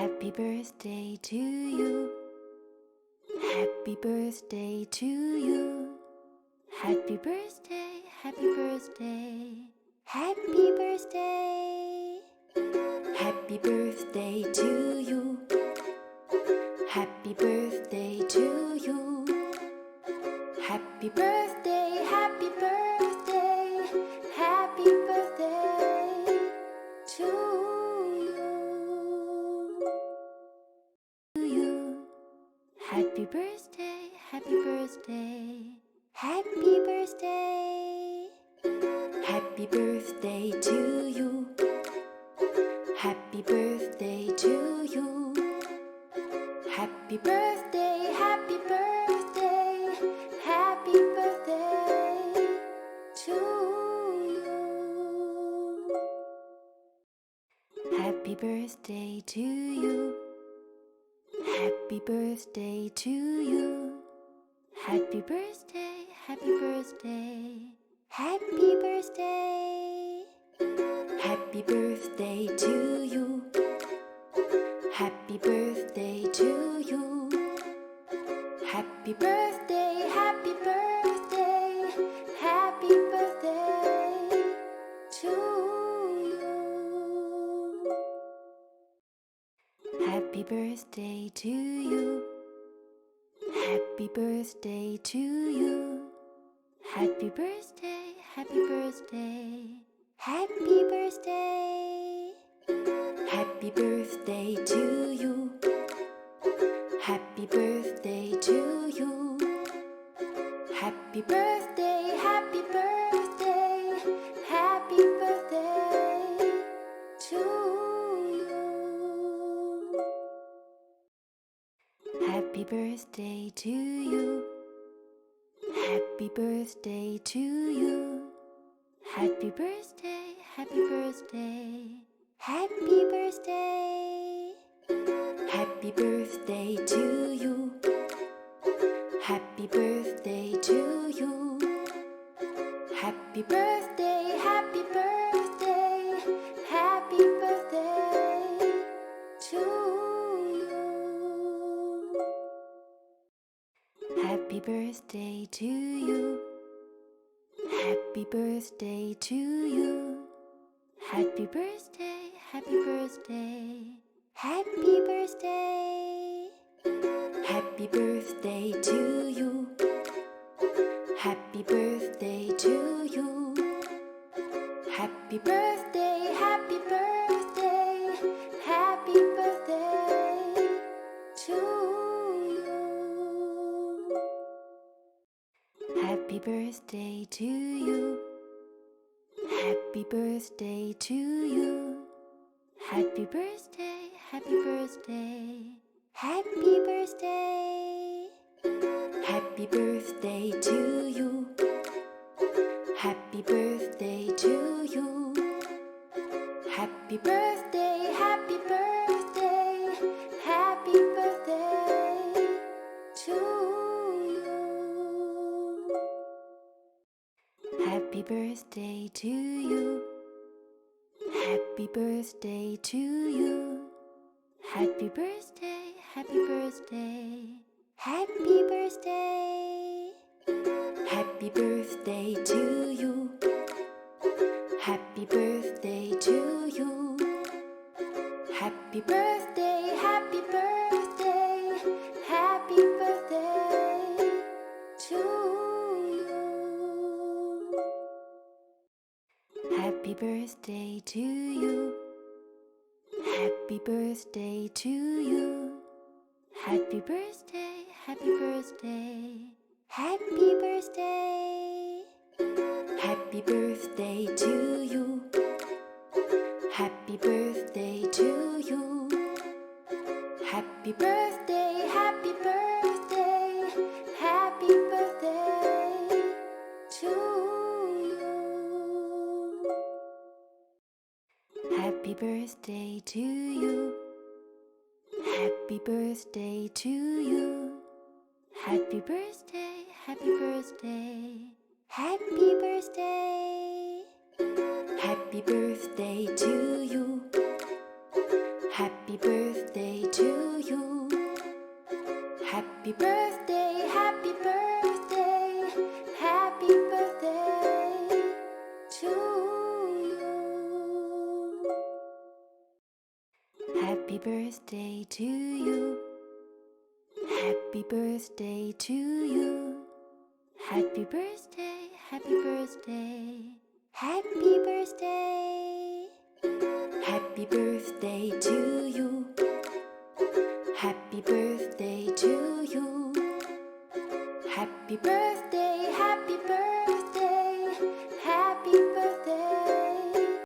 Happy birthday to you. Happy birthday to you. Happy birthday, happy birthday. Happy birthday. Happy birthday to you. Happy birthday to you. Happy birthday, happy birthday. Happy birthday to you. Happy birthday, happy birthday. Happy birthday. Happy birthday to you. Happy birthday to you. Happy birthday, happy birthday. Happy birthday to you. Happy birthday to you. Happy birthday to you. Happy birthday, happy birthday. Happy birthday. Happy birthday to you. Happy birthday to you. Happy birthday, happy birthday. Happy birthday to you. Happy birthday to you. Happy birthday to you. Happy birthday, happy birthday. Happy birthday. Happy birthday to you. Happy birthday to you. Happy birthday, happy birthday. Happy birthday to you. Happy birthday to you. Happy birthday to you. Happy birthday, happy birthday. Happy birthday. Happy birthday to you. Happy birthday to you. Happy birthday, happy birthday. Happy birthday to you. Happy birthday to you. Happy birthday to you. Happy birthday, happy birthday. Happy birthday. Happy birthday to you. Happy birthday to you. Happy birthday, happy birthday. Happy birthday to you. Happy birthday to you. Happy birthday to you. Happy birthday, happy birthday. Happy birthday. Happy birthday to you. Happy birthday to you. Happy birthday, happy birthday. Happy birthday to you. Happy birthday to you. Happy birthday to you. Happy birthday, happy birthday. Happy birthday. Happy birthday to you. Happy birthday to you. Happy birthday, happy birthday. Happy birthday to you. Happy birthday to you. Happy birthday to you. Happy birthday, happy birthday. Happy birthday. Happy birthday to you. Happy birthday to you. Happy birthday, happy birthday. Happy birthday to you. Happy birthday to you. Happy birthday to you. Happy birthday, happy birthday. Happy birthday. Happy birthday to you. Happy birthday Happy birthday, happy birthday, happy birthday to you. Happy birthday to you. Happy birthday to you. Happy birthday, happy birthday, happy birthday. Happy birthday to you. Happy birthday to you. Happy birthday.